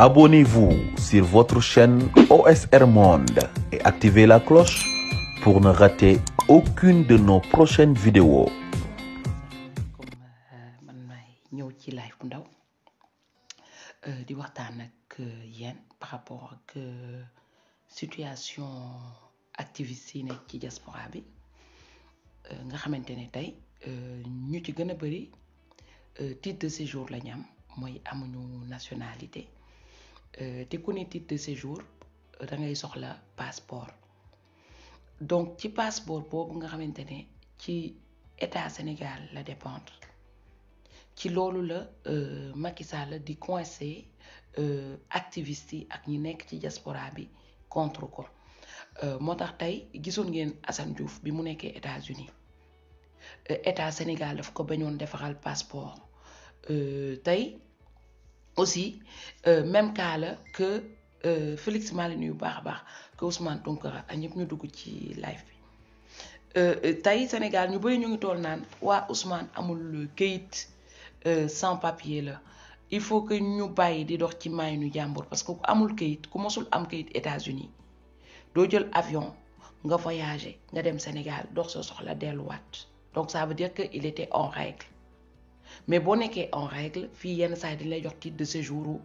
Abonnez-vous sur votre chaîne OSR Monde et activez la cloche pour ne rater aucune de nos prochaines vidéos. man may ñëw ci live bu ndaw di waxtaan ak yéen par rapport ak situation activiste yi nekk ci diaspora bi nga xamante ne tey ñu ci gën a bëri titre de séjour la ñu am mooy amuñu nationalité te ku ne titre de séjour da ngay soxla passeport donc ci passeport boobu nga xamante ne ci état Sénégal la dépendre ci loolu la Macky Sall di coincé activiste yi ak ñi nekk ci diaspora bi contre ko moo tax tey gisoon ngeen Assane Diouf bi mu nekkee États-Unis état Sénégal daf ko bañoon defaral passeport tey aussi même cas la que Félix maa ngi nuyu baax a baax que Ousmane Tounkara ak ñëpp ñu dugg ci live bi tey Sénégal ñu bëri ñu ngi toll naan waa Ousmane amul këyit sans papier la il faut que ñu bàyyi di dox ci maayinu jàmbur parce que ku amul këyit ku mosul am këyit États-Unis doo jël avion nga voyager nga dem Sénégal dox sa soxla delluwaat donc ça veut dire que il était en règle mais boo nekkee en règle fii yenn saa yi dañ lay jox titre de séjour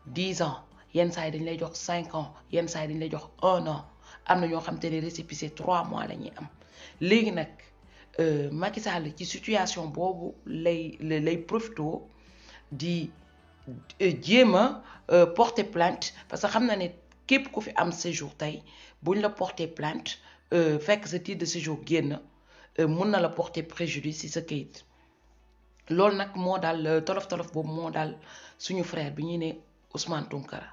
10 ans yenn saa yi dañ lay jox 5 ans yenn saa yi dañ lay jox 1 an am na ñoo xam te ne récépissé 3 mois la ñuy am léegi nag Macky Sall ci situation boobu lay profito di jéem a porter plainte parce que xam na ne képp ku fi am séjour tey buñ la porter plainte fekk sa titre de séjour génn mun na la porter préjudice ci sa kayit loolu nag moo daal tolof-tolof boobu moo daal suñu frère bi ñuy ne Ousmane Tounkara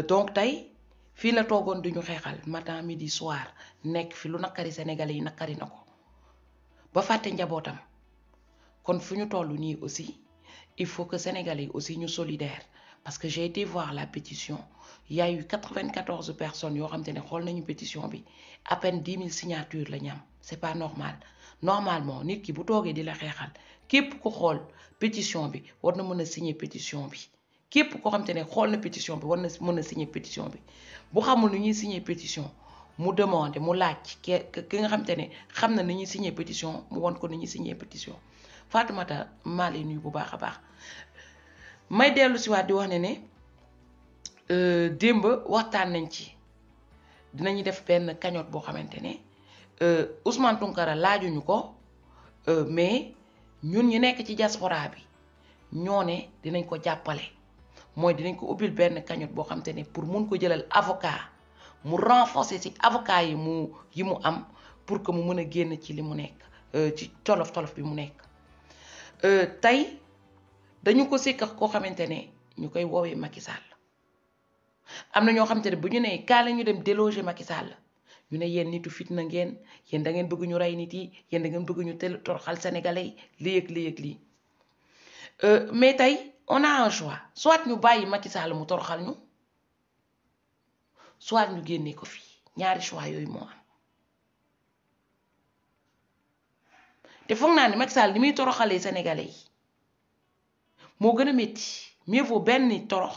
donc tey fii la toogoon duñu xeexal matin midi soir nekk fi lu nakari sénégalais yi nakari na ko ba fàtte njabootam kon fu ñu toll nii aussi il faut que sénégalais yi aussi ñu solidaire parce que j'ai été voir la pétition il y a eu 94 personnes yoo xam te ne xool nañu pétition bi à peine 10 000 signatures la ñu am c'est pas normal normalement nit ki bu toogee di la xeexal képp ku xool pétition bi war na mën a signer pétition bi képp koo xam te ne xool na pétition bi war na mën a signer pétition bi bu xamul nu ñuy signer pétition mu demandé mu laaj ki nga xam te ne xam na ni ñuy signer pétition mu won ko ni ñuy signer pétition Fatoumata maa lay nuyu bu baax a baax may dellu si waat di wax ne démb waxtaan nañ ci dinañu def benn cagnotte boo xamante ne Ousmane Tounkara laajuñu ko mais ñun ñu nekk ci diaspora bi ñoo ne dinañ ko jàppale mooy dinañ ko ubbil benn cagnotte boo xamante ne pour mun ko jëlal avocat mu renforcer ci avocat yi mu am pour que mu mën a génn ci li mu nekk ci tolof-tolof bi mu nekk tey dañu ko sikk koo xamante ne ñu koy woowee Macky Sall am na ñoo xamante ne bu ñu nee kaa la ñu dem déloger Macky Sall ñu ne yéen nitu fitna ngeen yéen da ngeen bëgg ñu rey nit yi yéen da ngeen bëgg ñu toroxal sénégalais yi lii ak lii mais tey on a un choix soit ñu bàyyi Macky Sall mu toroxal ñu soit ñu génnee ko fii ñaari choix yooyu moo am te foog naa ne Macky Sall ni muy toroxalee sénégalais yi moo gën a métti mieux vaut benn nit torox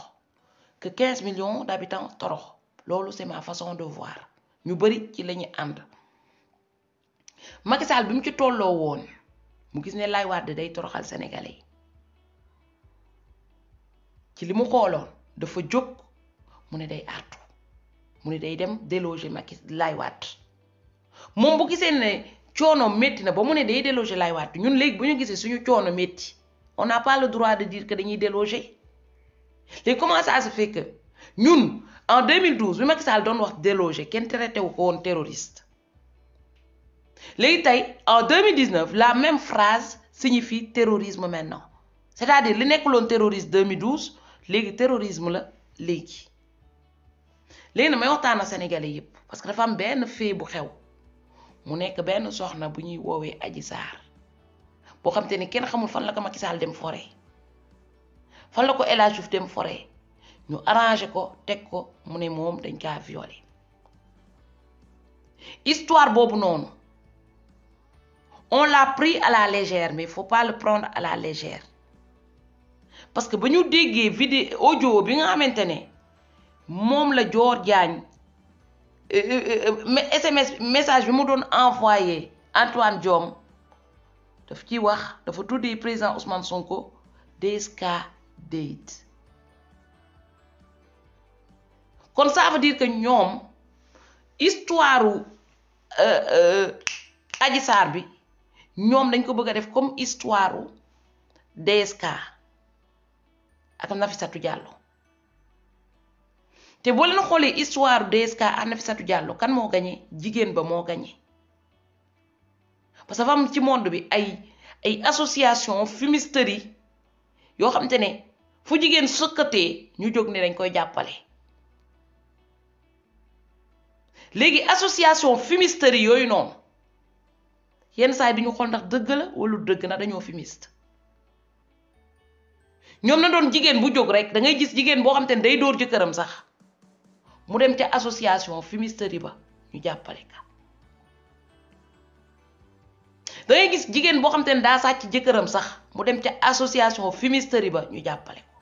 que 15 millions d'habitants torox loolu c'est ma façon de voir ñu bari ci la ñu ànd Macky Sall bi mu ci tolloo woon mu gis ne Laye Wade day toroxal sénégalais yi ci li mu xooloon dafa jóg mu ne day artu mu ne day dem déloger Laye Wade moom bu gisee ne coono métti na ba mu ne day déloger Laye Wade ñun léegi bu ñu gisee suñu coono métti on n'a pas le droit de dire que dañuy déloger léegi comment ça se fait que ñun en 2012 bi Macky Sall doon wax déloger kenn traité wu ko woon terroriste léegi tey en 2019 la même phrase signifie terrorisme maintenant c'est-à-dire li nekkuloon terroriste 2012 léegi terrorisme la léegi na may waxtaan ak sénégalais yépp parce que dafa am benn fee bu xew mu nekk benn soxna bu ñuy woowee Adji Sarr boo xam te ne kenn xamul fan la ko Macky Sall dem forêt fan la ko El Hadj Diouf dem forêt ñu arrangé ko teg ko mu ne moom dañ kaa violé histoire boobu noonu on l'a pris à la légère mais il faut pas le prendre à la légère parce que ba ñu déggee vidéo audio bi nga xamante ne moom la Dior Diagne SMS message bi mu doon envoyé Antoine Diome daf ci wax dafa tuddee président Ousmane Sonko DSK date kon ça veut dire que ñoom histoire Adji Sarr bi ñoom dañ ko bëgg a def comme histoire DSK ak Nafissatou Diallo te boo leen xoolee histoire DSK ak Nafissatou Diallo kan moo gagné jigéen ba moo gagné parce que dafa am ci monde bi ay association fumisterie yoo xamante ne fu jigéen sëkkatee ñu jóg ne dañ koy jàppale léegi association fumisterie yooyu noonu yenn saa yi duñu xool ndax dëgg la wala dëgg na dañoo fumiste ñoom na doon jigéen bu jóg rek da ngay gis jigéen boo xamante ne day dóor jëkkëram sax mu dem ca association fumisterie ba ñu jàppale ka da ngay gis jigéen boo xamante ne daa sàcc jëkkëram sax mu dem ca association fumisterie ba ñu jàppale ko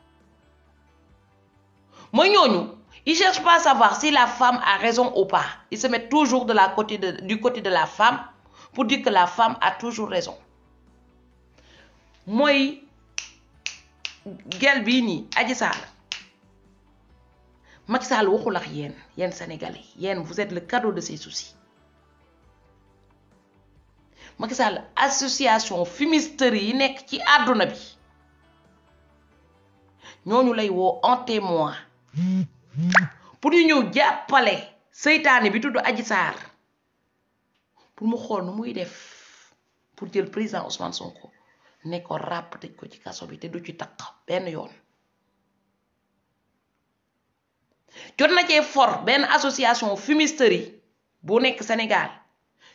mooy ñooñu ils cherchent pas à savoir si la femme a raison ou pas ils se mettent toujours du côté de la femme pour dire que la femme a toujours raison mooy gel bii nii Adji Sarr Macky Sall waxul ak yéen Sénégalais yéen vous êtes le cadeau de ses soucis Macky Sall association fumisterie yi nekk ci àdduna bi ñooñu lay woo en témoin pour ñu ñëw jàppale seytaane bi tudd Adji Sarr pour mu xool nu muy def pour jël président Ousmane Sonko ne ko ràpp tëj ko ci kaso bi te du ci takk benn yoon jot na cee for benn association fumisterie bu nekk Sénégal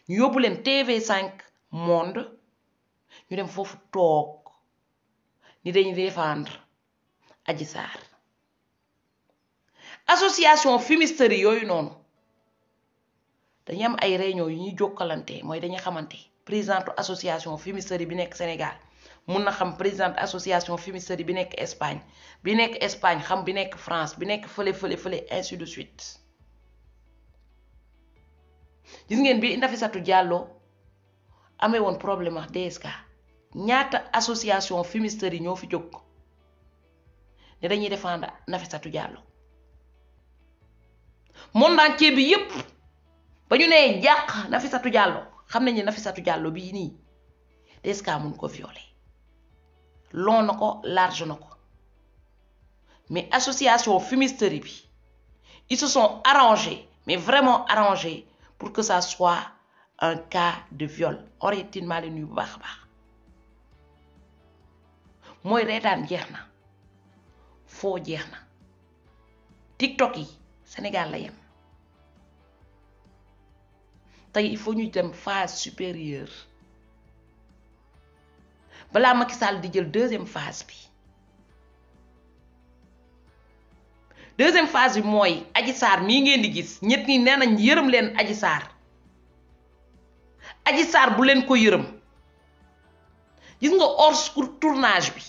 ñu yóbbu leen TV5 Monde ñu dem foofu toog ni dañuy défendre Adji Sarr association fumisterie yooyu noonu dañuy am ay réunion yu ñuy jokkalante mooy dañuy xamante présidente association fumisterie bi nekk Sénégal mun na xam présidente association fumisterie bi nekk Espagne xam bi nekk France bi nekk fële ainsi de suite gis ngeen bi Nafissatou Diallo amee woon problème ak DSK ñaata association fumisterie ñoo fi jóg ne dañuy défendre Nafissatou Diallo monde entier bi yépp ba ñu nee jàq Nafissatou Diallo xam nañu Nafissatou Diallo bii nii DSK mun ko violer long na ko large na ko mais association fumisterie bi ils se sont arrangés mais vraiment arrangés pour que ça soit un cas de viol orientin maa leen nuyu bu baax a baax mooy reetaan jeex na foo jeex na TikTok yi Sénégal la yem tey il faut ñu dem phase supérieure balaa Macky Sall di jël deuxième phase bi mooy Adji Sarr mii ngeen di gis ñett ñi nee nañ yërëm leen Adji Sarr bu leen ko yërëm gis nga hors tournage bi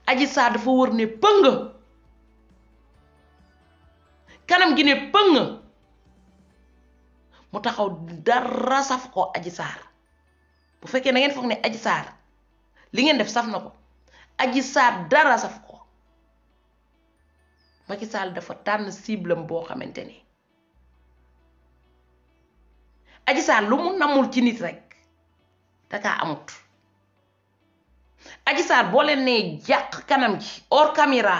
Adji Sarr dafa wër ne pëng kanam gi ne pëng mu taxaw dara saf ko Adji Sarr bu fekkee na ngeen foog ne Adji Sarr li ngeen def saf na ko Adji Sarr dara saf ko Macky Sall dafa tànn cible am boo xamante ne Adji Sarr lu mu namul ci nit rek dakaa amut Adji Sarr boo leen nee jàq kanam gi hors caméra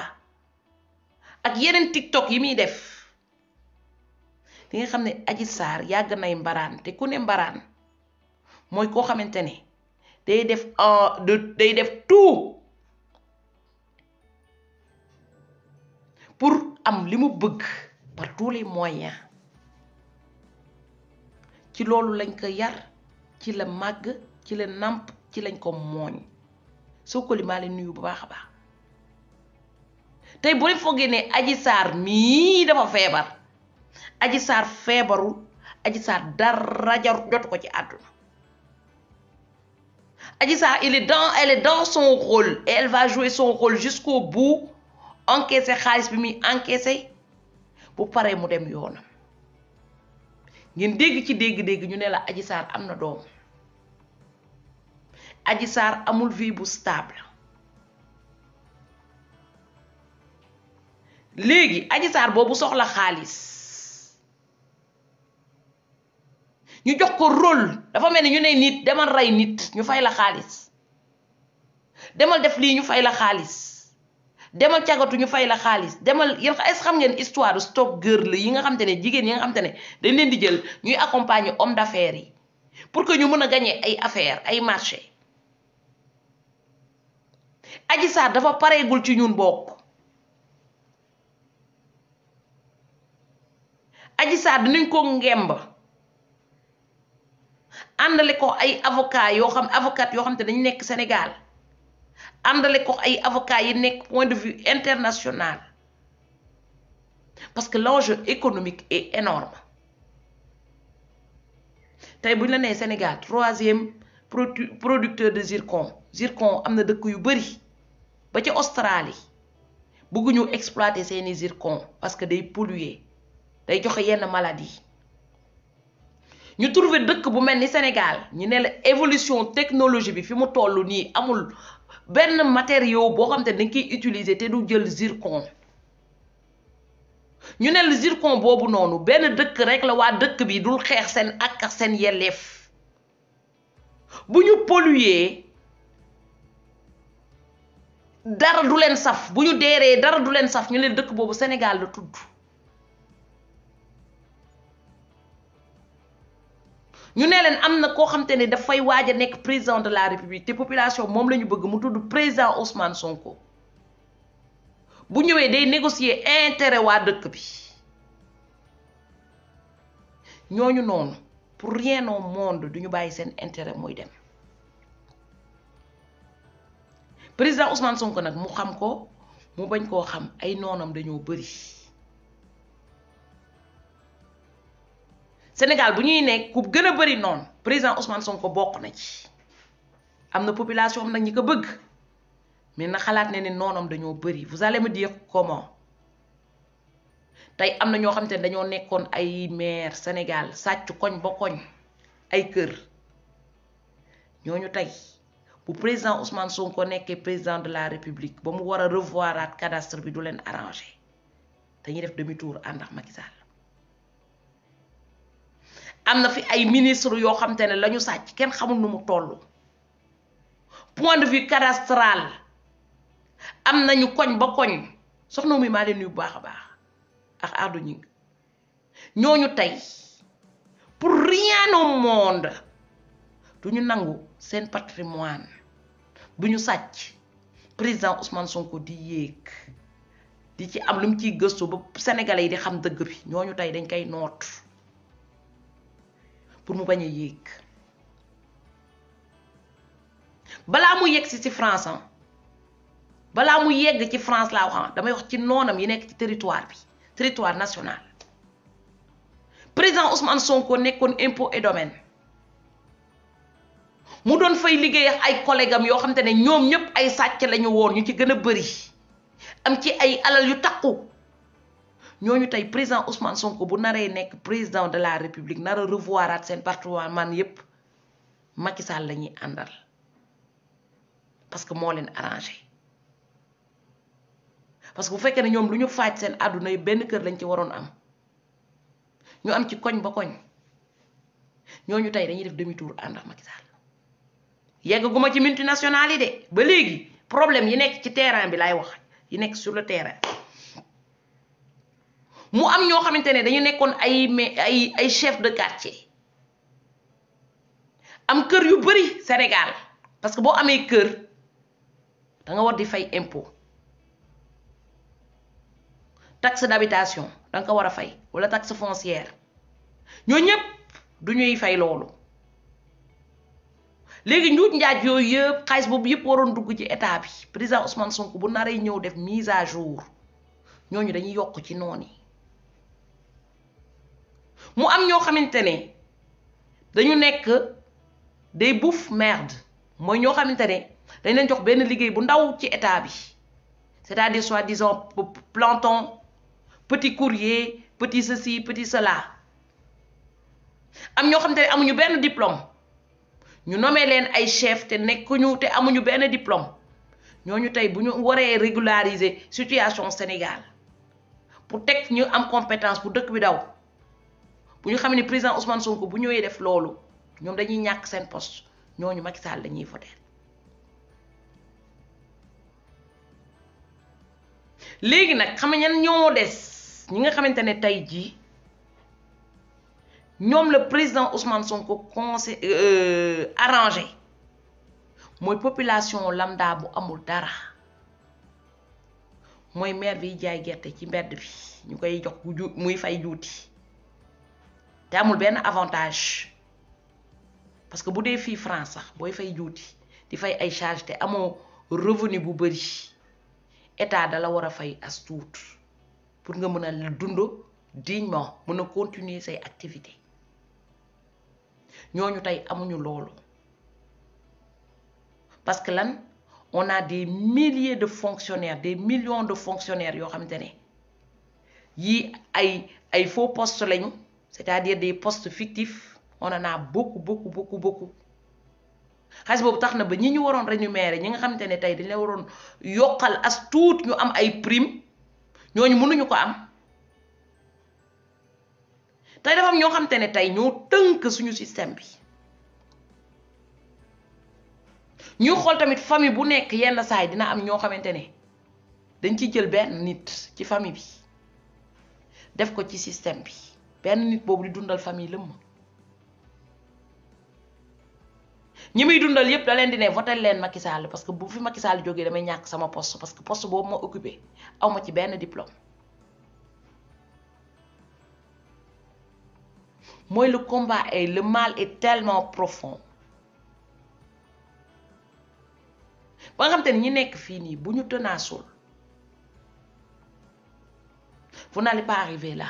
ak yeneen TikTok yi muy def di nga xam ne Adji Sarr yàgg nay mbaraan te ku ne mbaraan mooy koo xamante ne day def tout pour am li mu bëgg par tous les moyens ci loolu lañ ko yar ci la màgg ci la nàmp ci lañ ko mooñ soo ko li maa leen nuyu bu baax a baax tey bu leen foogee ne Adji Sarr mii dafa feebar Adji Sarr feebarul Adji Sarr dara jotu ko ci àdduna Adji Sarr elle est dans son rôle et elle va jouer son rôle jusqu'au bout encaisser xaalis bi muy encaisser bu paree mu dem yoonam ngeen dégg ci dégg-dégg ñu ne la Adji Sarr am na doom Adji Sarr amul vie bu stable léegi Adji Sarr boobu soxla xaalis ñu jox ko rôle dafa mel ni ñu ne nit demal rey nit ñu fay la xaalis demal def lii ñu fay la xaalis demal cagatu ñu fay la xaalis demal yéen est-ce xam ngeen histoire de stop girl yi nga xam te ne jigéen yi nga xam te ne dañ leen di jël ñuy accompagner homme d'affaires yi pour que ñu mën a gagner ay affaires ay marché Adji Sarr dafa pareegul ci ñun bokk Adji Sarr dinañ ko ngemb àndale ko ay avocat yoo xam te dañu nekk Sénégal àndale ko ay avocat yi nekk point de vue international parce que l'enjeu économique est énorme tey bu ñu la nee Sénégal 3e producteur de zircon am na dëkk yu bari ba ci Australie bëgguñu exploiter seeni zircon parce que day polluer day joxe yenn maladie ñu trouver dëkk bu mel ni Sénégal ñu ne la évolution technologie bi fi mu toll nii amul benn matériau boo xam te dañ koy utiliser te du jël zircon ñu ne la zircon boobu noonu benn dëkk rek la waa dëkk bi dul xeex seen ak seen yelleef bu ñu polluer dara du leen saf bu ñu deeree dara du leen saf ñu leen dëkk boobu Sénégal la tudd ñu ne leen am na koo xam te ne dafay waaj a nekk président de la République te population moom la ñu bëgg mu tudd président Ousmane Sonko bu ñëwee day négocier intérêt waa dëkk bi ñooñu noonu pour rien au monde duñu bàyyi seen intérêt muy dem président Ousmane Sonko nag mu xam ko mu bañ koo xam ay noonam dañoo bari Sénégal bu ñuy nekk ku gën a bari noonu président Ousmane Sonko bokk na ci am na population am nag ñi ko bëgg mais na xalaat ne ni noonam dañoo bari vous allez me dire comment tey am na ñoo xam te ne dañoo nekkoon ay maire Sénégal sàcc koñ ba koñ ay kër ñooñu tey bu président Ousmane Sonko nekkee président de la République ba mu war a revoiraat cadastre bi du leen arrangé dañuy def demi tour ànd ak Macky Sall am na fi ay ministre yoo xam te ne la ñu sàcc kenn xamul nu mu toll point de vue cadastral am nañu koñ ba koñ soxna mi maa leen nuyu bu baax a baax ak ardu ñi ñooñu tey pour rien au monde du ñu nangu seen patrimoine bu ñu sàcc président Ousmane Sonko di yéeg di ci am lu mu ciy gëstu ba sénégalais yi di xam dëgg bi ñooñu tey dañ koy noot pour mu bañ a yéeg balaa mu yegg ci France balaa mu yegg ci France laa wax damay wax ci noonam yi nekk ci territoire national président Ousmane Sonko nekkoon impôt et domaine mu doon fay liggéey ak ay collègues am yoo xam te ne ñoom ñëpp ay sàcc lañu woon ñu ci gën a bëri am ci ay alal yu takku ñooñu tey président Ousmane Sonko bu naree nekk président de la République nar a revoiraat seen patrimoine yépp Macky Sall la ñuy àndal parce que moo leen arrangé parce que bu fekkee ne ñoom lu ñu faaj seen àdduna yi benn kër lañ ci waroon am ñu am ci koñ ba koñ ñooñu tey dañuy def demi tour ànd ak Macky Sall yegguma ci multinationales yi de ba léegi problème yi nekk ci terrain bi laay wax yi nekk sur le terrain mu am ñoo xamante ne dañu nekkoon ay chef de quartier am kër yu bari Sénégal parce que boo amee kër da nga war di fay impôt taxe d'habitation da nga ko war a fay wala taxe foncière ñoo ñëpp du ñuy fay loolu léegi njuuj njaaj yooyu yëpp xaalis boobu yëpp waroon dugg ci état bi président Ousmane Sonko bu naree ñëw def mise à jour ñooñu dañuy yokk ci noonu yi mu am ñoo xamante ne dañu nekk des bouffes merde mooy ñoo xamante ne dañ leen jox benn liggéey bu ndaw ci état bi c'est-à-dire soi-disant planton petit courrier petit ceci petit cela am ñoo xamante ne amuñu benn diplôme ñu nommé leen ay chef te nekkuñu te amuñu benn diplôme ñooñu tey bu ñu waree régulariser situation Sénégal pour teg ñu am compétence pour dëkk bi daw bu ñu xam ne président Ousmane Sonko bu ñëwee def loolu ñoom dañuy ñàkk seen poste ñooñu Macky Sall dañuy voter léegi nag xam nga ñan ñoo des ñi nga xamante ne tey jii ñoom le président Ousmane Sonko arrangé mooy population lambda bu amul dara mooy maire bi jaay gerte ci mbedd bi ñu koy jox muy fay juuti te amul benn avantage parce que bu dee fii France sax booy fay juuti di fay ay charge te amoo revenu bu bëri état da la war a fay as tuut pour nga mën a dund dignement mën a continuer say activités ñooñu tey amuñu loolu parce que lan on a des milliers de fonctionnaires des millions de fonctionnaires yoo xamante ne yii ay faux postes lañu c'est-à-dire des postes fictifs on en a beaucoup xaalis boobu tax na ba ñi ñu waroon rémunérer ñi nga xamante ne tey dañ la waroon yokkal as tuut ñu am ay prime ñooñu mënuñu ko am tey dafa am ñoo xamante ne tey ñoo tënk suñu système bi ñu xool tamit famille bu nekk yenn saay dina am ñoo xamante ne dañ ciy jël benn nit ci famille bi def ko ci système bi benn nit boobu di dundal famille lëmm ñi muy dundal yépp da leen di ne votel leen Macky Sall parce que bu fi Macky Sall jógee damay ñàkk sama poste parce que poste boobu ma occupé aw ma ci benn diplôme mooy le combat est le mal est tellement profond ba nga xam te ne ñi nekk fii nii bu ñu tenaasul vous n'allez pas arriver là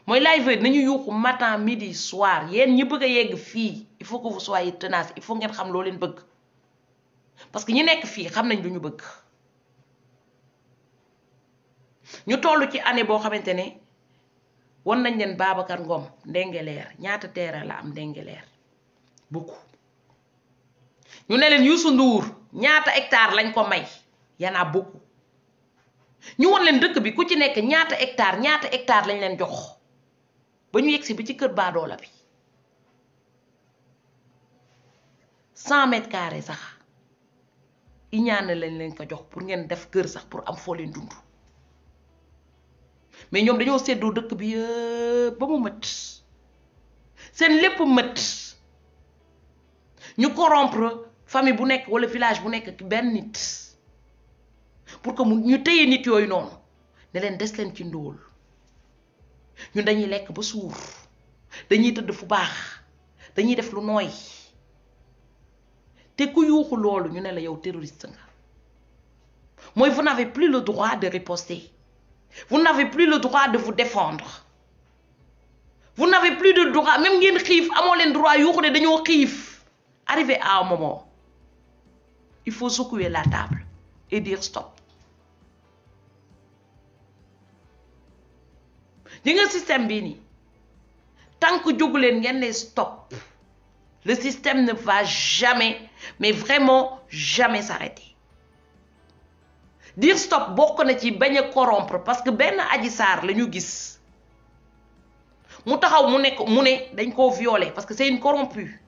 mooy live nañu yuuxu matin midi soir yéen ñi bëgg a yegg fii il faut que vous soyez tenace il faut ngeen xam loo leen bëgg parce que ñi nekk fii xam nañ lu ñu bëgg ñu toll ci année boo xamante ne won nañ leen Babacar Ngom Ndingler ñaata terrain la am Ndingler beaucoup ñu ne leen Youssou Ndour ñaata hectare lañ ko may y en a beaucoup ñu won leen dëkk bi ku ci nekk ñaata hectare lañ leen jox ba ñu yegsi bi ci kër baadoola bi 100 mètres carrés sax iñaane lañ leen ko jox pour ngeen def kër sax pour am foo leen dund mais ñoom dañoo séddoo dëkk bi yëpp ba mu mët seen lépp mët ñu corrompre famille bu nekk wala village bu nekk benn nit pour que ñu téye nit yooyu noonu ne leen des leen ci ndóol ñun dañuy lekk ba suur dañuy tëdd fu baax dañuy def lu nooy te ku yuuxu loolu ñu ne la yow terroriste nga mooy vous n'avez plus le droit de riposter vous n'avez plus le droit de vous défendre vous n'avez plus de droit même ngeen xiif amoo leen droit yuuxu ne dañoo xiif arrivé à un moment il faut secouer la table et dire stop di nga système bii nii tant que jógu leen ngeen ne stop le système ne va jamais mais vraiment jamais s'arrêter dire stop bokk na ci bañ a corrompre parce que benn Adji Sarr la ñu gis mu taxaw mu ne dañ koo violer parce que c'est une corrompue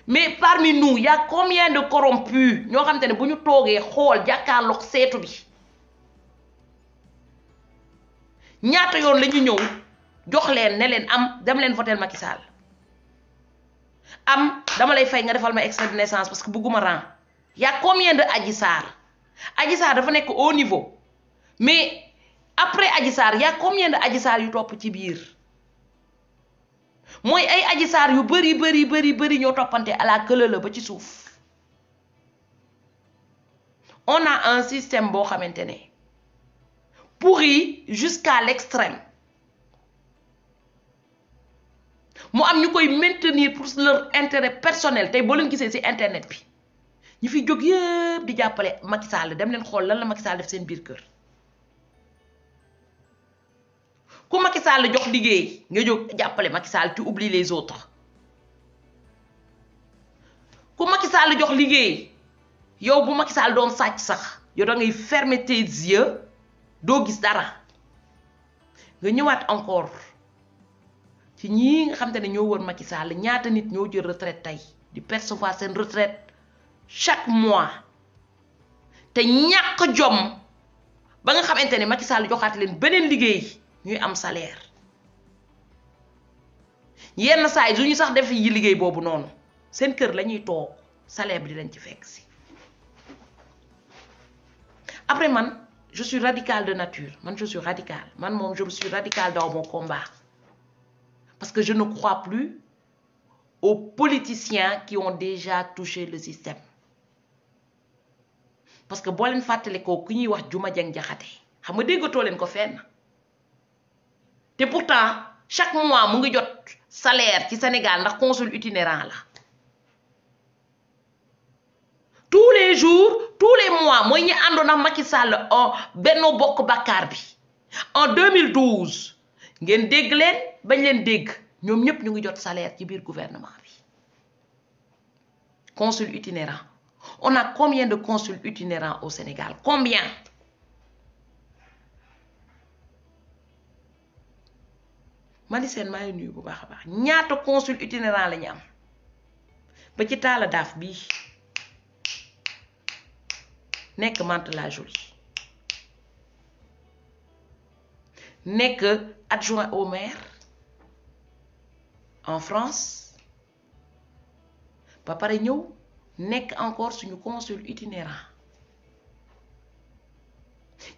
mais parmi nous y a combien de corrompus ñoo xam te ne bu ñu toogee xool jàkkaarloog seetu bi ñaata yoon la ñu ñëw jox leen ne leen am dem leen voter Macky Sall am dama lay fay nga defal ma extrait de naissance parce que bëgguma rang y a combien de Adji Sarr dafa nekk au niveau mais après Adji Sarr y a combien de Adji Sarr yu topp ci biir mooy ay Adji Sarr yu bëri ñoo toppante à la queue la ba ci suuf on a un système boo xamante ne pourri jusqu'à l'extrême mu am ñu koy maintenir pour leur intérêt personnel tey boo leen gisee ci internet bi ñi fi jóg yëpp di jàppale Macky Sall dem leen xool lan la Macky Sall def seen biir kër ku Macky Sall jox liggéey nga jóg jàppale Macky Sall tu oublies les autres ku Macky Sall jox liggéey yow bu Macky Sall doon sàcc sax yow da ngay fermer tes yeux doo gis dara nga ñëwaat encore ci ñii nga xam te ne ñoo wër Macky Sall ñaata nit ñoo jël retraite tey di percevoir seen retraite chaque mois te ñàkk jom ba nga xamante ne Macky Sall joxaat leen beneen liggéey ñuy am salaire yenn saa yi du ñu sax def yi liggéey boobu noonu seen kër la ñuy toog salaire bi di leen ci fekk si après man je suis radical de nature man je suis radical man moom je suis radical dans mon combat parce que je ne crois plus aux politiciens qui ont déjà touché le système parce que boo leen fàttale ko ku ñuy wax Juma Jeng Jaxate xam nga déggatoo leen ko fenn te pourtant chaque mois mu ngi jot salaire ci Sénégal ndax consul itinérant la tous les jours tous les mois mooy ñi àndoon ak Macky Sall en Benno Bokk Bakkaar bi en 2012 ngeen dégg leen bañ leen dégg ñoom ñëpp ñu ngi jot salaire ci biir gouvernement bi consul itinérant on a combien de consuls itinérants au Sénégal combien Mali Sène maa ngi nuyu bu baax a baax ñaata consul itinérant la ñu am ba ci Talla Daaf bii nekk Mantes-la-Jolie nekk adjoint au maire en France ba pare ñëw nekk encore suñu consul itinérant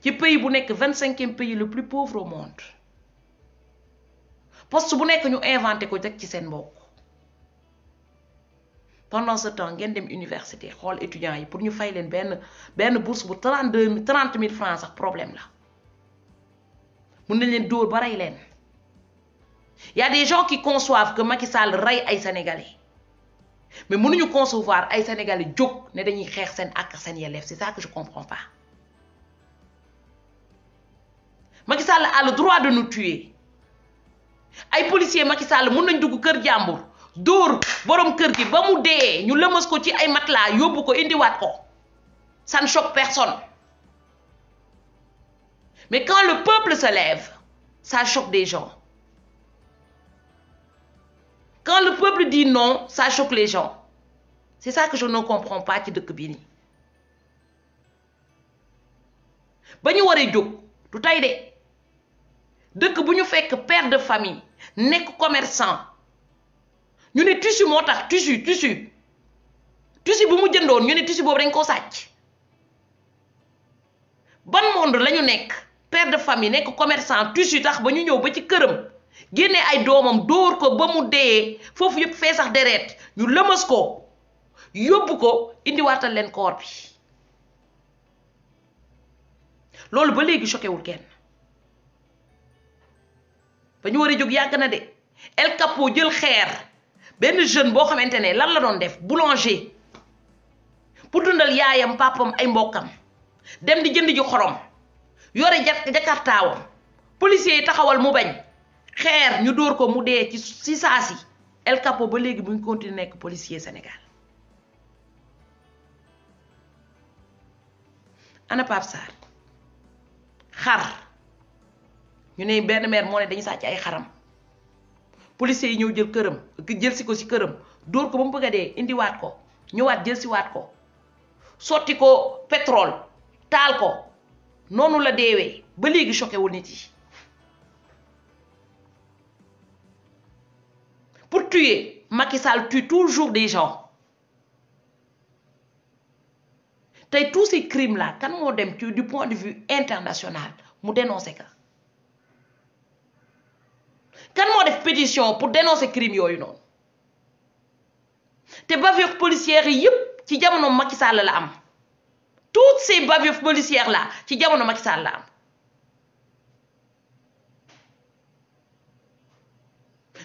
ci pays bu nekk 25e pays le plus pauvre au monde poste bu nekk ñu inventé ko teg ci seen mbokk pendant ce temps ngeen dem université xool étudiants yi pour ñu fay leen benn bourse bu 30 000 francs sax problème la mun nañ leen dóor ba rey leen y a des gens qui conçoivent que Macky Sall rey ay sénégalais mais mënuñu concevoir ay sénégalais jóg ne dañuy xeex seen ak seen yelleef c'est ça que je comprends pas Macky Sall a le droit de nous tuer ay policiers Macky Sall mun nañ dugg kër jàmbur dóor borom kër gi ba mu dee ñu lëmas ko ci ay matelas yóbbu ko indiwaat ko ça ne choque personne mais quand le peuple se lève ça choque des gens quand le peuple dit non ça choque les gens c'est ça que je ne comprends pas ci dëkk bii nii ba ñu waree jóg du tey de dëkk bu ñu fekk père de famille nekk commerçant ñu ne tissu moo tax tissu bu mu jëndoon ñu ne tissu boobu dañ koo sàcc ban monde la ñu nekk père de famille nekk commerçant tissu tax ba ñu ñëw ba ci këram génne ay doomam dóor ko ba mu dee foofu yëpp fee sax deret ñu lëmas ko yóbbu ko indiwaatal leen koor bi loolu ba léegi choqué wul kenn ba ñu war a jóg yàgg na de El Capo jël xeer benn jeune boo xamante ne lan la doon def boulanger pour dundal yaayam papam ay mbokkam dem di jënd ji xorom yore jakartaawam policiers yi taxawal mu bañ xeer ñu dóor ko mu dee ci saasi El Capo ba léegi mu ngi continuer nekk policier Sénégal ana Pape Sarr xar ñu ne benn maire moo ne dañu sàcc ay xaram policiers yi ñëw jël këram jël si ko si këram dóor ko ba mu bëgg a dee indiwaat ko ñëwaat jël si waat ko sotti ko pétrole taal ko noonu la deewee ba léegi choqué wul nit yi pour tuer Macky Sall tue toujours des gens tey tous ces crimes là kan moo dem ci du point de vue international mu dénoncer ka kan moo def pétition pour dénoncer crime yooyu noonu te bavures policières yi yépp ci jamono Macky Sall la am toutes ces bavures policières là ci jamono Macky Sall la am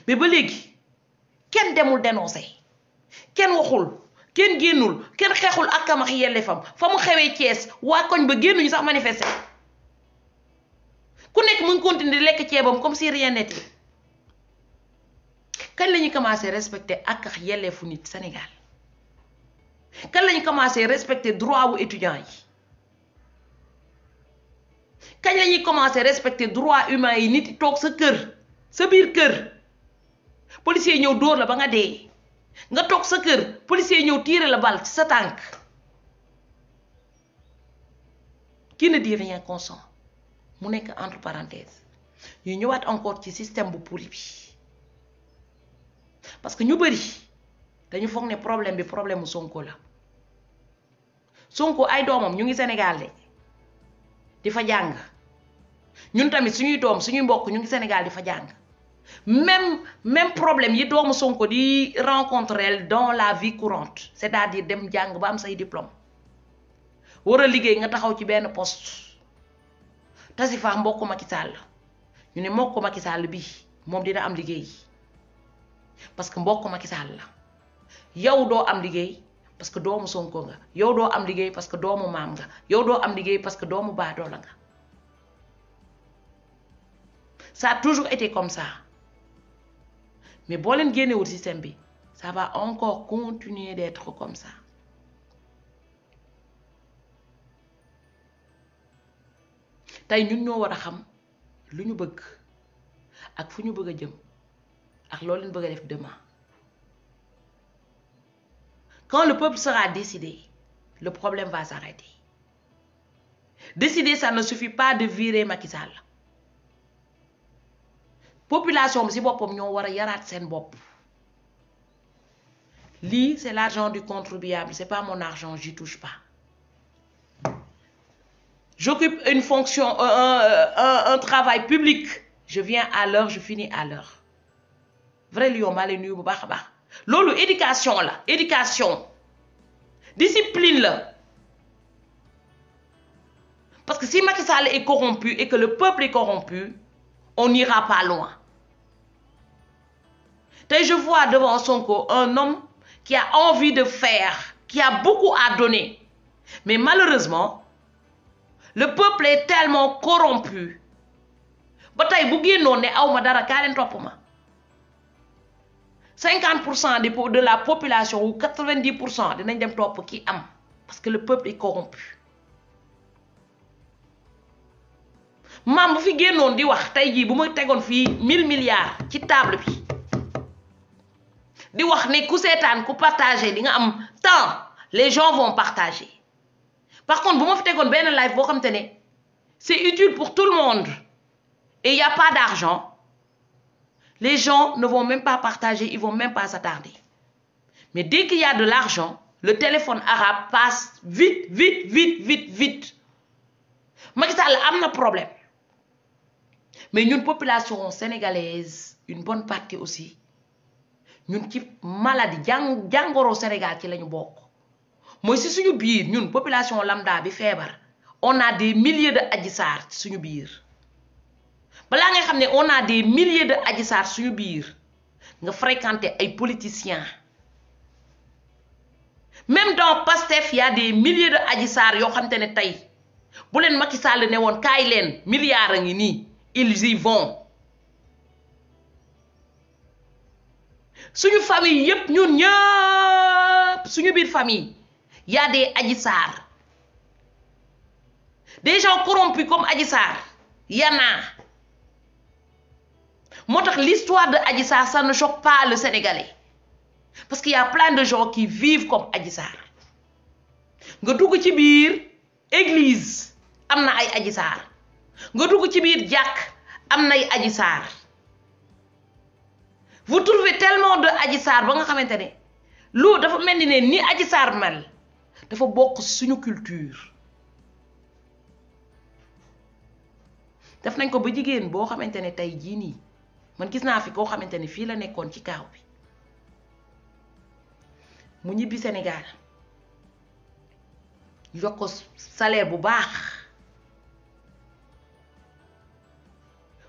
mais ba léegi kenn demul dénoncé kenn waxul kenn génnul kenn xeexul ak am ak yelleefam fa mu xewee Thiès waa koñ ba génnuñu sax manifester ku nekk mu ngi continuer di lekk ceebam comme si rien n'était kañ la ñuy commencé respecter ak yelleefu nit Sénégal kañ la ñuy commencé respecter droit wu étudiant yi kañ la ñuy commencé respecter droit humain yi nit toog sa kër sa biir kër policier ñëw dóor la ba nga dee nga toog sa kër policier ñëw tirer la balle ci sa tànk qui ne dit rien consent mu nekk entre parenthèses ñu ñëwaat encore ci système bu pourri bi parce que ñu bëri dañu foog ne problème bi problème mu Sonko la Sonko ay doomam ñu ngi Sénégal de di fa jàng ñun tamit suñuy doom suñuy mbokk ñu ngi Sénégal di fa jàng même problème yi doomu Sonko di rencontrer dans la vie courante c'est-à-dire dem jàng ba am say diplôme war a liggéey nga taxaw ci benn poste tasi fa mbokk Macky Sall ñu ne mbokk Macky Sall bi moom dina am liggéey parce que mbokk Macky Sall la yow doo am liggéey parce que doomu Sonko nga yow doo am liggéey parce que doomu maam nga yow doo am liggéey parce que doomu baadoola nga ça a toujours été comme ça mais boo leen génnewul système bi ça va encore continuer d'être comme ça tey ñun ñoo war a xam lu ñu bëgg ak fu ñu bëgg a jëm ak loolu leen bëgg a def demain quand le peuple sera décidé le problème va s'arrêter décider ça ne suffit pas de virer Macky Sall population bi ci boppam ñoo war a yaraat seen bopp lii c'est l'argent du contribuable c'est pas mon argent j'y touche pas j'occupe une fonction un travail public je viens à l'heure je finis à l'heure vrai lion maa leen nuyu bu baax a baax loolu éducation la éducation discipline la parce que si Macky Sall est corrompu et que le peuple est corrompu on n'ira pas loin tey je vois devant Sonko un homme qui a envie de faire qui a beaucoup à donner mais malheureusement le peuple est tellement corrompu ba tey bu génnoon ne aw ma dara kaa leen topp ma 50% de la population ou 90% dinañ dem topp ki am parce que le peuple est corrompu maam bu fi génnoon di wax tey jii bu ma tegoon fii 1000 milliards ci table bi di wax ne ku seetaan ku partager di nga am temps les gens vont partager par contre bu ma fi tegoon benn live boo xam te ne c'est utile pour tout le monde et il y a pas d'argent les gens ne vont même pas partager ils vont même pas s'attarder mais dès qu'il y a de l'argent le téléphone arabe passe vite Macky Sall am na problème mais ñun population sénégalaise une bonne partie aussi ñun ci maladie jàngoro Sénégal ci lañu bokk mooy si suñu biir ñun population lambda bi feebar on a des milliers de Adji Sarr ci suñu biir balaa ngay xam ne on a des milliers de Adji Sarr suñu biir nga fréquenter ay politiciens même dans Pastef y a des milliers de Adji Sarr yoo xam te ne tey bu leen Macky Sall ne woon kaay leen milliards a ngi nii ils y vont suñu famille yépp ñun ñëpp suñu biir famille y a des Adji Sarr des gens corrompus comme Adji Sarr y en a moo tax l'histoire de Adji Sarr ça ne choque pas le Sénégalais parce qu'il y a plein de gens qui vivent comme Adji Sarr nga dugg ci biir église am na ay Adji Sarr nga dugg ci biir jàkk am na ay Adji Sarr vous trouvez tellement de Adji Sarr ba nga xamante ne loolu dafa mel ni Adji Sarr mel dafa bokk suñu culture def nañ ko ba jigéen boo xamante ne tey jii nii man gis naa fi koo xamante ne fii la nekkoon ci kaaw bi mu ñibbi Sénégal yokk ko salaire bu baax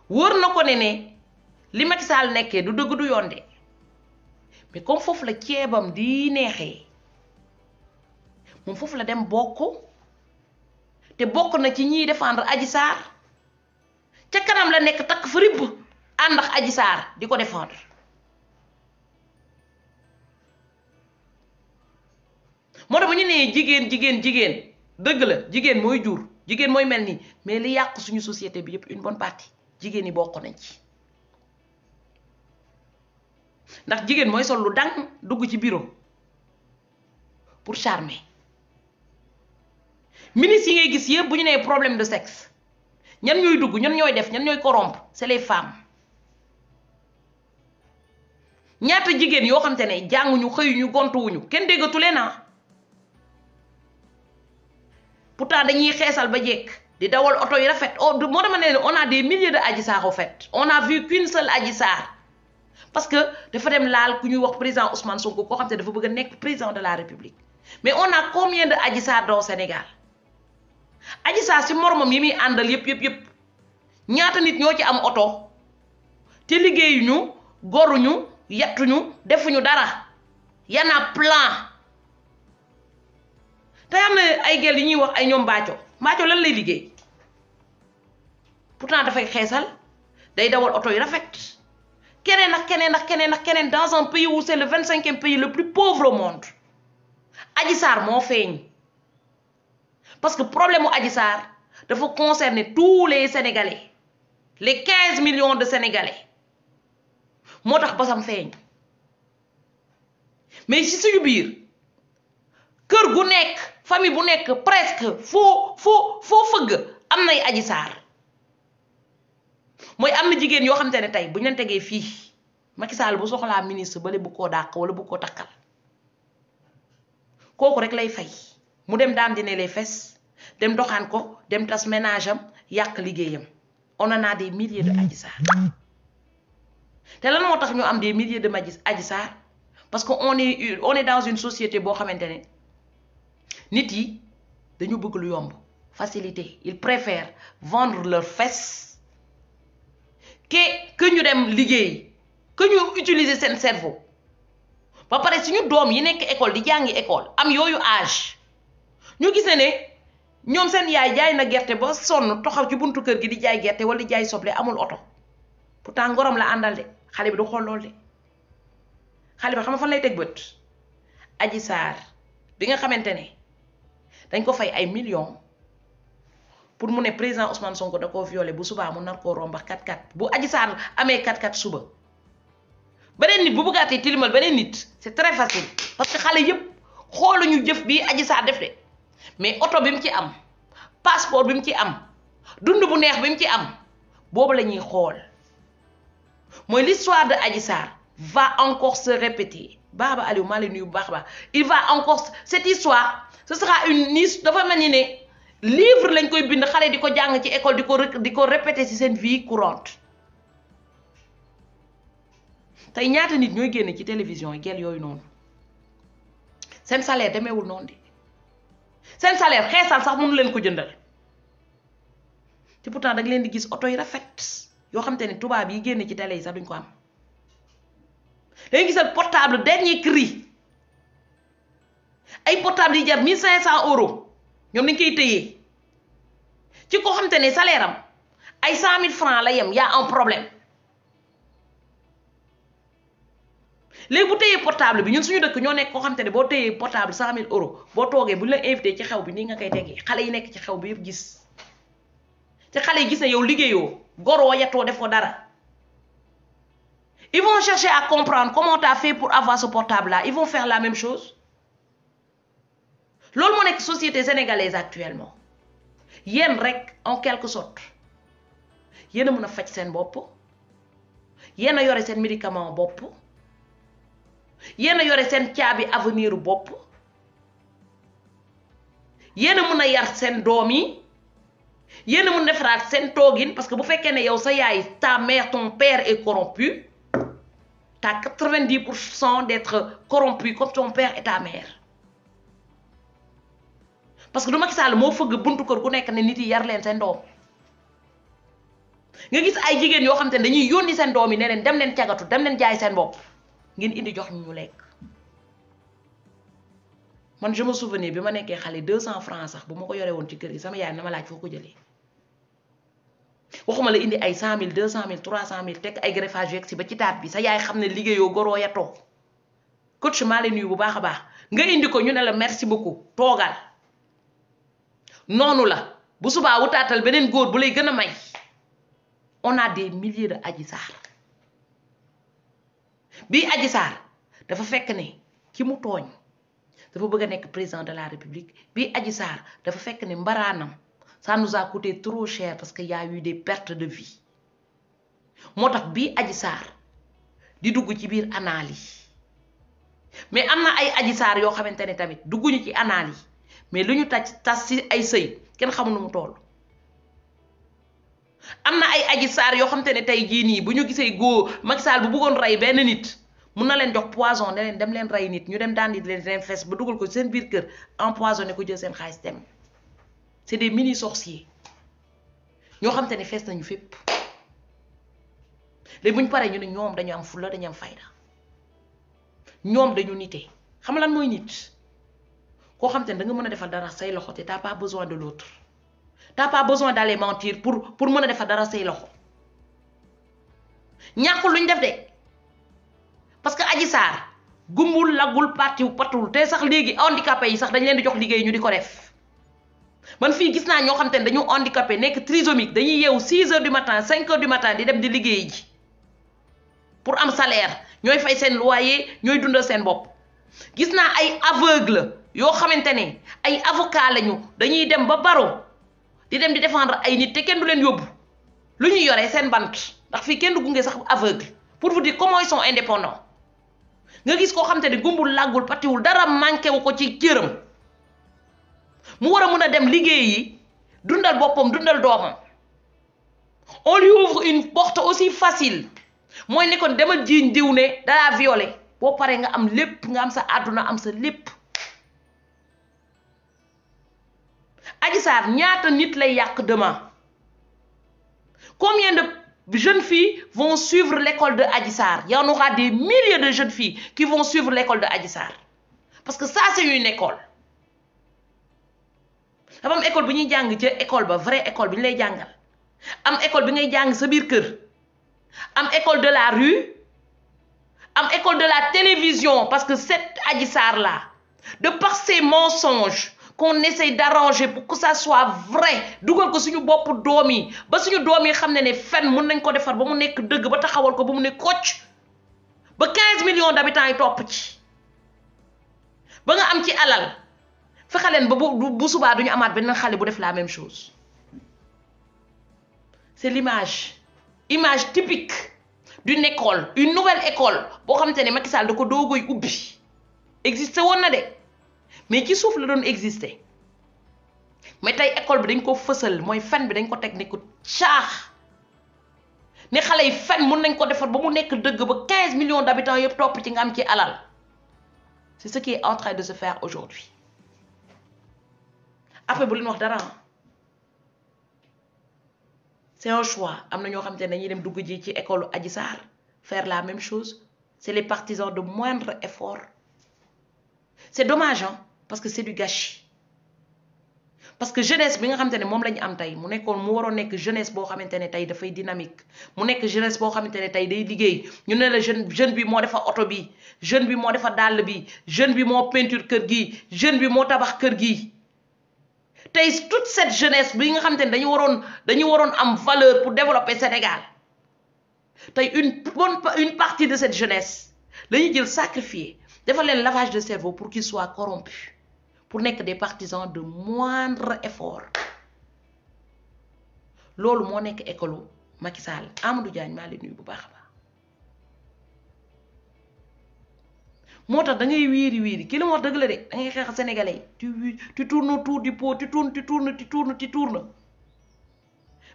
wóor na ko ne li Macky Sall nekkee du dëgg du yoon de mais comme foofu la ceebam di neexee moom foofu la dem bokk te bokk na ci ñiy défendre Adji Sarr ca kanam la nekk takk fa ribb ànd ak Adji Sarr di ko défendre moo tax bu ñu nee jigéen dëgg la jigéen mooy jur jigéen mooy mel nii mais li yàq suñu société bi yëpp une bonne partie jigéen yi bokk nañ ci ndax jigéen mooy sol lu dang dugg ci bureau pour charmer ministres yi ngay gis yëpp bu ñu nee problème de sexe ñan ñooy dugg ñan ñooy def ñan ñooy corrompre c'est les femmes ñaata jigéen yoo xam te ne jànguñu xëyuñu gontuwuñu kenn déggatu leen na pourtant dañuy xeesal ba jekk di dawal oto yi rafet moo dama ne on a des milliers de Adji Sarr au fait on a vu qu'une seule Adji Sarr parce que dafa dem laal ku ñuy wax président Ousmane Sonko koo xam te dafa bëgg a nekk président de la République mais on a combien de Adji Sarr au Sénégal Adji Sarr si moromam yi muy àndal yëpp ñaata nit ñoo ci am oto te liggéeyuñu goruñu yettuñu defuñu dara yana plan te am na ay gel yi ñuy wax ay ñoom mbaaco lan lay liggéey pourtant dafay xeesal day dawal oto yu rafet keneen dans un pays où c'est le 25e pays le plus pauvre au monde Adji Sarr moo feeñ parce que problème mu Adji Sarr dafa concerner tous les Sénégalais les 15 millions de Sénégalais moo tax basam feeñ mais ci suñu biir kër gu nekk famille bu nekk presque foo fëgg am nay Adji Sarr mooy am na jigéen yoo xamante ne tey bu ñu leen tegee fii Macky Sall bu soxlaa ministre bale bu koo dàq wala bu ko takkal kooku rek lay fay mu dem daan dine les fesses dem doxaan ko dem tas ménage am yàq liggéeyam on en a des milliers de Adji Sarr te lan moo tax ñu am des milliers de Adji Sarr parce que on est dans une société boo xamante ne nit yi dañu bëgg lu yomb facilité ils préfèrent vendre leurs fesses que ñu dem liggéey que ñu utiliser seen cerveau ba pare suñu doom yi nekk école di jàngi école am yooyu âge ñu gis ne ñoom seen yaay jaay na gerte ba sonn toxaw ci buntu kër gi di jaay gerte wala di jaay soble amul oto pourtant ngorom la àndal de xale bi du xool lool de xale bi xam nga fan lay teg bët Adji Sarr bi nga xamante ne dañ ko fay ay millions pour mu ne président Ousmane Sonko da koo violé bu subaa mu nar koo rombax 4-4 bu Adji Sarr amee 4-4 suba beneen nit bu bëggaatee tilimal beneen nit c'est très facile parce que xale yëpp xooluñu jëf bii Adji Sarr def de mais oto bi mu ci am passeport bi mu ci am dund bu neex bi mu ci am boobu la ñuy xool mooy l'histoire de Adji Sarr va encore se répéter Baba Aliou maa lay nuyu bu baax a baax il va encore cette histoire ce sera une histoire dafa mel ni ne livre lañ koy bind xale di ko jàng ci école di ko répéter ci seen vie courante tey ñaata nit ñooy génn ci télévision yi gel yooyu noonu seen salaire demeewul noonu de seen salaire xeesal sax mënu leen ko jëndal te pourtant da nga leen di gis oto yi rafet yoo xam te ne tubaab yi génn ci télé yi sax duñ ko am dañuy gisal portable dernier cri ay portable yi jar 1500 euros ñoom dañ koy téye ci ko xam te ne salaire am ay 100 000 francs la yem y'a un problème léegi bu téyee portable bi ñun suñu dëkk ñoo nekk koo xam te ne boo téyee portable 100 000 euros boo toogee bu ñu la invité ci xew bi nii nga koy tegee xale yi nekk ci xew bi yëpp gis te xale yi gis ne yow liggéeyoo goroo yettoo defoo dara ils vont chercher à comprendre comment tu as fait pour avoir ce portable là ils vont faire la même chose loolu moo nekk société sénégalaise actuellement yéen rek en quelque sorte yéen a mën a faj seen bopp yéen a yore seen médicament bopp yéen a yore seen caabi avenir bopp yéen a mën a yar seen doom yi yéen a mën a defaraat seen toogin parce que bu fekkee ne yow sa yaay ta mère ton père est corrompu t'as 90% d'être corrompu comme ton père et ta mère parce que du Macky Sall moo fëgg buntu kër gu nekk ne nit yi yar leen seen doom nga gis ay jigéen yoo xam te ne dañuy yónni seen doom yi ne leen dem leen cagatu dem leen jaay seen bopp ngeen indi jox ñu lekk man je me souviens bi ma nekkee xale 200 francs sax bu ma ko yore woon ci kër gi sama yaay na ma laaj foo ko jëlee waxuma la indi ay 100 000 200 000 300 000 teg ay greffage yegg si ba ci taat bi sa yaay xam ne liggéeyoo goroo ya toog coach maa leen nuyu bu baax a baax nga indi ko ñu ne la merci beaucoup toogal noonu la bu subaa wutaatal beneen góor bu lay gën a may on a des milliers de Adji Sarr bii Adji Sarr dafa fekk ne ki mu tooñ dafa bëgg a nekk président de la République bii Adji Sarr dafa fekk ne mbaraanam ça nous a coûté trop cher parce qu'il y a eu des pertes de vie moo tax bii Adji Sarr di dugg ci biir anal yi mais am na ay Adji Sarr yoo xamante ne tamit dugguñu ci anal yi mais lu ñu tas ci ay sëy kenn xamul nu mu toll am na ay Adji Sarr yoo xamante ne tey jii nii bu ñu gisee góor Macky Sall bu bëggoon rey benn nit mun na leen jox poison ne leen dem leen rey nit ñu dem daan di leen fees ba dugal ko seen biir kër empoisonné ko jël seen xaalis dem c'est des mini sorciers ñoo xamante ne fees nañu fépp léegi bu ñu paree ñu ne ñoom dañu am fulla dañu am fayda ñoom dañu nite xam lan mooy nit koo xamante ne da nga mën a defal dara say loxo te t'as pas besoin de l'autre t'as pas besoin d'aller mentir pour mën a defal dara say loxo ñàkkul luñ def de parce que Adji Sarr gumbul lagul patul te sax léegi handicapé yi sax dañ leen di jox liggéey ñu di ko def man fii gis naa ñoo xamante ne dañu handicapé nekk trisomique dañuy yeewu 6 heures du matin 5 heures du matin di dem di liggéey ji pour am salaire ñooy fay seen loyer ñooy dundal seen bopp gis naa ay aveugle yoo xamante ne ay avocat lañu dañuy dem ba baro di dem di défendre ay nit te kenn du leen yóbbu lu ñuy yoree seen bant ndax fii kenn du gunge sax aveugle pour vous dire comment ils sont indépendants nga gis koo xamante ne gumbul làggul patiwul dara manqué wu ko ci cëram mu war a mën a dem liggéeyi dundal boppam dundal doomam on lui ouvre une porte aussi facile mooy ne kon demal jiiñ diw ne dalaa violé boo paree nga am lépp nga am sa àdduna am sa lépp Adji Sarr ñaata nit lay yàq demain combien de jeunes filles vont suivre l'école de Adji Sarr? Il y en aura des milliers de jeunes filles qui vont suivre l'école de Adji Sarr parce que ça c'est une école dafa am école bi ñuy jàng ci école ba vraie école bi ñu lay jàngal am école bi ngay jàng sa biir kër am école de la rue am école de la télévision parce que cette Adji Sarr là de par ses mensonges qu'on essaye d'arranger pour que ça soit vrai dugal ko suñu bopp doom yi ba suñu doom yi xam ne fen mun nañ ko defar ba mu nekk dëgg ba taxawal ko ba mu nekk kocc ba 15 millions d'habitants yi topp ci ba nga am ci alal fexe leen ba bu subaa duñu amaat benn xale bu def la même chose c'est l'image typique d'une école une nouvelle école boo xamante ne Macky Sall da ko doogoy ubbi existé woon na de mais ci suuf la doon exister mais tey école bi dañ ko fësal mooy fen bi dañ ko teg ne ko caax ne xale yi fen mun nañ ko defar ba mu nekk dëgg ba 15 millions d'habitants yëpp topp ci nga am ci alal c'est ce qui est en train de se faire aujourd'hui après bu leen wax dara c'est un choix am na ñoo xamante ne dañuy dem dugg ji ci école Adji Sarr faire la même chose c'est les partisans de moindre effort c'est dommage hein parce que c'est du gâchis parce que jeunesse bi nga xamante ne moom la ñu am tey mu nekkoon mu waroon nekk jeunesse boo xamante ne tey dafay dynamique mu nekk jeunesse boo xamante ne tey day liggéey ñu ne la jeune bi moo defar oto bi jeune bi moo defar dàll bi jeune bi moo peinture kër gi jeune bi moo tabax kër gi tey toute cette jeunesse bi nga xamante ne dañu waroon am valeur pour développer Sénégal tey une partie de cette jeunesse la ñuy jël sacrifier defal leen lavage de cerveau pour qu'ils soient corrompus pour nekk des partisans de moindre effort loolu moo nekk école Macky Sall Amadou Diagne maa leen nuyu bu baax a baax moo tax da ngay wiiri ki la mu wax dëgg la de da ngay xeex sénégalais tu tournes autour du pot tu tournes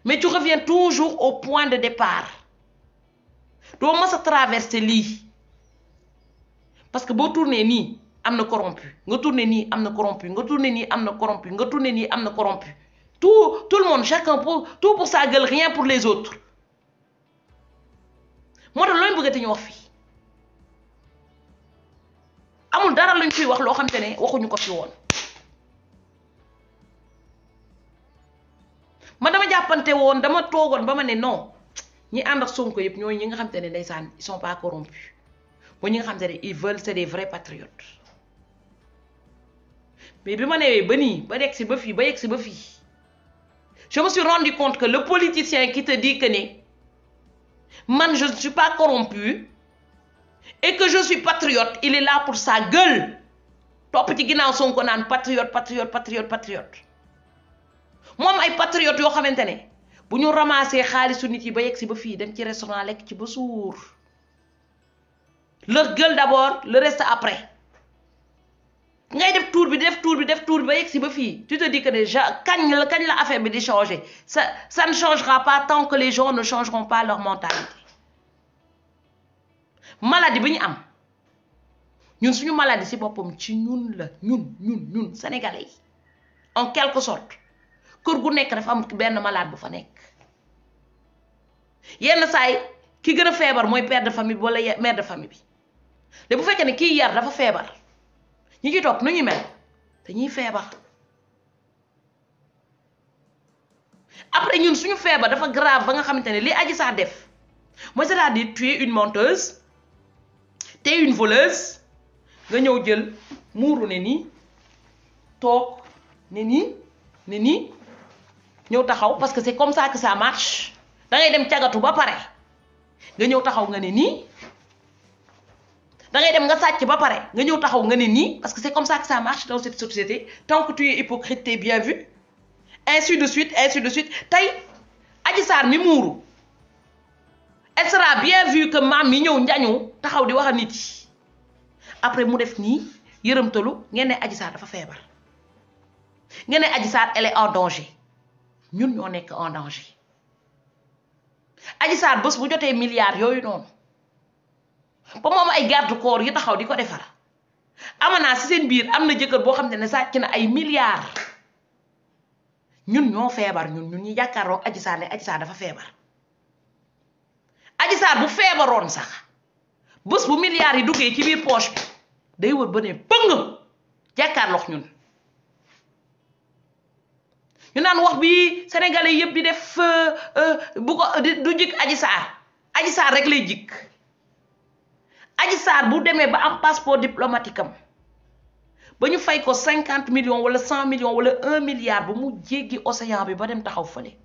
mais tu reviens toujours au point de départ doo mës a traverser lii parce que boo tourné nii am na corrompu nga tourné nii am na corrompu nga tourné nii am na corrompu nga tourné nii am na corrompu tout le monde chacun tout pour sa gueule rien pour les autres moo tax looy bëggati ñu wax fii amul dara luñ fiy wax loo xam te ne waxuñu ko fi woon ma dama jàppante woon dama toogoon ba ma ne non ñi ànd ak Sonko yëpp ñooy ñi nga xam te ne ndeysaan ils sont pas corrompus mooy ñi nga xam te ne ils veulent c'est des vrais patriotes mais bi ma newee ba nii ba yegg si ba fii ba yegg si ba fii je me suis rendu compte que le politicien qui te dit que ne man je ne suis pas corrompu et que je suis patriote il est là pour sa gueule topp ci ginnaaw Sonko naan patriote patriote patriote patriote moom ay patriote yoo xamante ne bu ñu ramassé xaalisu nit yi ba yegg si ba fii dem ci restaurant lekk ci ba suur leur gueule d'abord le reste après ngay def tour bi def tour bi def tour bi ba yegg si ba fii tu te dis que déjà kañ la affaire bi di changer ça ne changera pas tant que les gens ne changeront pas leur mentalité maladie bi ñu am ñun suñu maladie ci boppam ci ñun la ñun sénégalais yi en quelque sorte kër gu nekk dafa am benn malade bu fa nekk yenn saay ki gën a feebar mooy père de famille bi wala mère de famille bi te bu fekkee ne kii yar dafa feebar ñi ci topp nu ñuy mel dañuy feebar après ñun suñu feebar dafa grave ba nga xamante ne li Adji Sarr def mooy c'est-à-dire tu es une menteuse tu es une voleuse nga ñëw jël muuru ne nii toog ne nii ñëw taxaw parce que c'est comme ça que ça marche da ngay dem cagatu ba pare nga ñëw taxaw nga ne nii da ngay dem nga sàcc ba pare nga ñëw taxaw nga ne nii parce que c'est comme ça que ça marche dans cette société tant que tu es hypocrite t'es bien vu ainsi de suite tey Adji Sarr mi muuru elle sera bien vue que maam mi ñëw njañu taxaw di wax a nit yi après mu def nii yërëmtalu ngeen ne Adji Sarr dafa feebar ngeen ne Adji Sarr elle est en danger ñun ñoo nekk en danger Adji Sarr bés bu jotee milliards yooyu noonu ba moom ay garde corps yi taxaw di ko defar amanaa si seen biir am na jëkkër boo xam ne sàcc na ay milliards ñun ñoo feebar ñun ñi jàkkaarloo Adji Sarr ne Adji Sarr dafa feebar Adji Sarr bu feebaroon sax bés bu milliards yi duggee ci biir poche bi day wër ba ne pëng jàkkaarloo ñun ñu naan wax bi sénégalais yëpp di def bu ko du jik Adji Sarr rek lay jik Adji Sarr bu demee ba am passeport diplomatique am ba ñu fay ko 50 millions wala 100 millions wala 1 milliard ba mu jéggi océan bi ba dem taxaw fële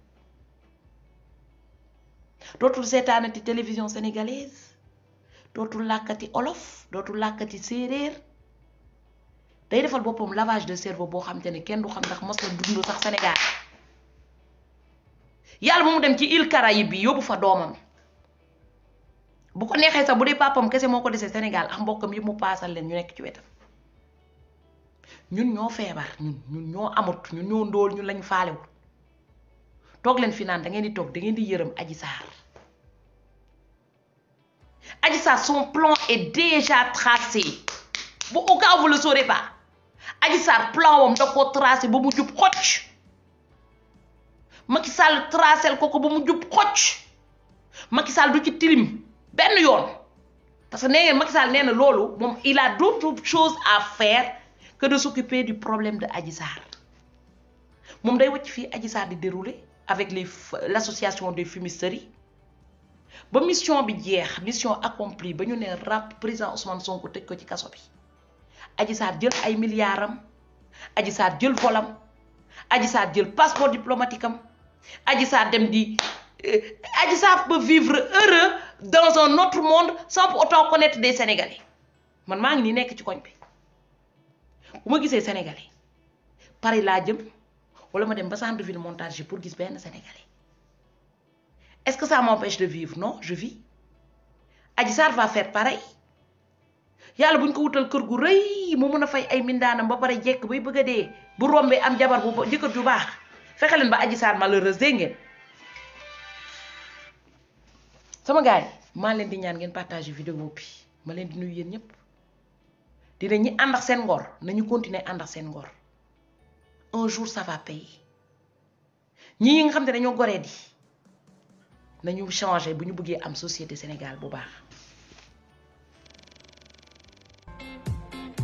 dootul seetaanati télévision sénégalaise dootul làkkati olof dootul làkkati séeréer day defal boppam lavage de cerveau boo xam te ne kenn du xam ndax mos na dund sax Sénégal yàlla ba mu dem ci île Caraïbes bi yóbbu fa doomam bu ko neexee sax bu dee papam kese moo ko desee Sénégal ak mbokkam yëpp mu paasal leen ñu nekk ci wetam ñun ñoo feebar ñun ñoo amut ñun ñoo ndóol ñun lañ faalewul toog leen fi naan da ngeen di toog da ngeen di yërëm Adji Sarr Adji Sarr son plan est déjà tracé bu au cas où vous le saurez pas Adji Sarr plan wam da ko tracé ba mu jub xocc Macky Sall tracé ko ba mu jub xocc Macky Sall du ci tilim benn yoon parce que nee ngeen Macky Sall nee na loolu moom il a d'autres choses à faire que de s'occuper du problème de Adji Sarr moom day wacc fii Adji Sarr di dérouler avec l'association des fumisteries ba mission bi jeex mission accomplie ba ñu ne rap président Ousmane Sonko tëj ko ci kaso bi Adji Sarr jël ay milliards am Adji Sarr jël volam Adji Sarr jël passeport diplomatique am Adji Sarr dem di Adji Sarr peut vivre heureux dans un autre monde sans pour autant connaître des Sénégalais man maa ngi nii nekk ci koñ bi bu ma gisee Sénégalais Paris laa jëm wala ma dem ba centre de ville montage pour gis benn Sénégalais est-ce que ça m'empêche de vivre? Non, je vis. Adji Sarr va faire pareil yàlla buñ ko wutal kër gu rëy mu mën a fay ay mindaanam ba pare jekk bay bëgg a dee bu rombee am jabar bu jëkkër ju baax fexe leen ba Adji Sarr malheureuse dégg ngeen sama gars yi maa leen di ñaan ngeen partager vidéo bi ma leen di nuyu yéen ñëpp dina ñi ànd ak seen ngor nañu continuer ànd ak seen ngor un jour ça va payer ñi nga xam te dañoo goree di nañu changer bu ñu bëggee am société Sénégal bu baax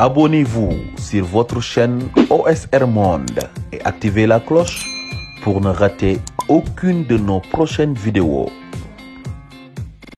Abonnez-vous sur votre chaîne OSR Monde et activez la cloche pour ne rater aucune de nos prochaines vidéos.